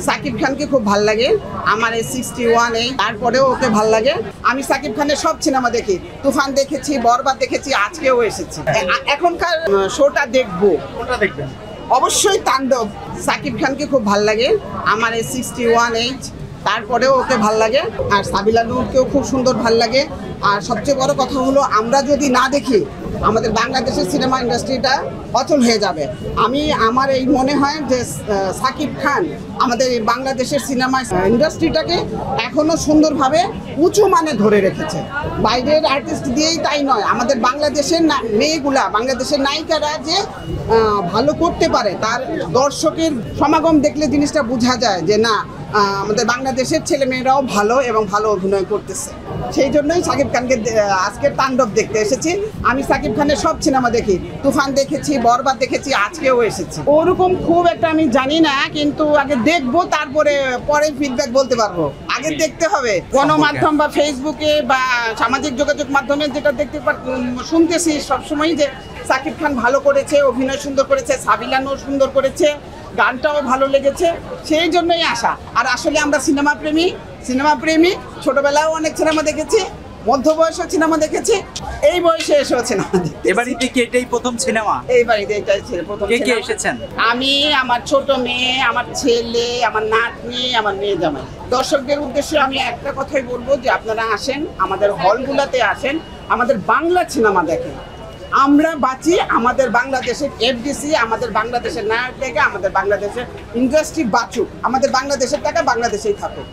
সাকিব খানকে খুব ভাল লাগে। আমার এই 61 তারপরেও ওকে ভাল লাগে। আমি সাকিব খানের সব সিনেমা দেখি, তুফান দেখেছি, বরবাদ দেখেছি, আজকেও এসেছি। এখনকার শোটা দেখবো। কোনটা দেখবেন? অবশ্যই তাণ্ডব। সাকিব খানকে খুব ভাল লাগে। আমার এই 61 তারপরেও ওকে ভাল লাগে। আর সাবিলা নূরকেও খুব সুন্দর ভাল লাগে। আর সবচেয়ে বড় কথা হলো, আমরা যদি না দেখি আমাদের বাংলাদেশের সিনেমা ইন্ডাস্ট্রিটা অচল হয়ে যাবে। আমার এই মনে হয় যে সাকিব খান আমাদের এই বাংলাদেশের সিনেমা ইন্ডাস্ট্রিটাকে এখনো সুন্দরভাবে উঁচু মানে ধরে রেখেছে। বাইরের আর্টিস্ট দিয়েই তাই নয়, আমাদের বাংলাদেশের মেয়েগুলা, বাংলাদেশের নায়িকারা যে ভালো করতে পারে, তার দর্শকের সমাগম দেখলে জিনিসটা বোঝা যায় যে না, আমাদের বাংলাদেশের ছেলে মেয়েরাও ভালো এবং ভালো অভিনয় করতেছে। সেই জন্যই সাকিব খানকে আজকের তাণ্ডব দেখতে এসেছি। আমি সাকিব খানের সব সিনেমা দেখি, তুফান দেখেছি, বরবাদ দেখেছি, আজকেও এসেছি। ওরকম খুব একটা আমি জানি না, কিন্তু আগে দেখবো, তারপরে পরে ফিডব্যাক বলতে পারবো। আগে দেখতে হবে গণমাধ্যম বা ফেসবুকে বা সামাজিক যোগাযোগ মাধ্যমে যেটা শুনতেছি সবসময় যে সাকিব খান ভালো করেছে, অভিনয় সুন্দর করেছে, সাবিলা নূর সুন্দর করেছে, গানটাও ভালো লেগেছে, সেই জন্যই আসা। আর আসলে আমরা সিনেমা প্রেমী, ছোটবেলাও অনেক সিনেমা দেখেছি, মধ্য বয়সেও সিনেমা দেখেছি, এই বয়সে এসেও সিনেমা দেখেছি। এবারে কি এটাই প্রথম সিনেমা? এই বাড়িতে এটাই ছিল প্রথম কে সিনেমা। এসেছেন? আমি, আমার ছোট মেয়ে, আমার ছেলে, আমার নাতনি, আমার মেয়ে জামাই। দর্শকদের উদ্দেশ্যে আমি একটা কথাই বলবো যে আপনারা আসেন, আমাদের হলগুলোতে আসেন, আমাদের বাংলা সিনেমা দেখেন। আমরা বাঁচি আমাদের বাংলাদেশের এফডিসি, আমাদের বাংলাদেশের নায়ক থেকে, আমাদের বাংলাদেশের ইন্ডাস্ট্রি বাঁচুক, আমাদের বাংলাদেশের টাকা বাংলাদেশেই থাকুক।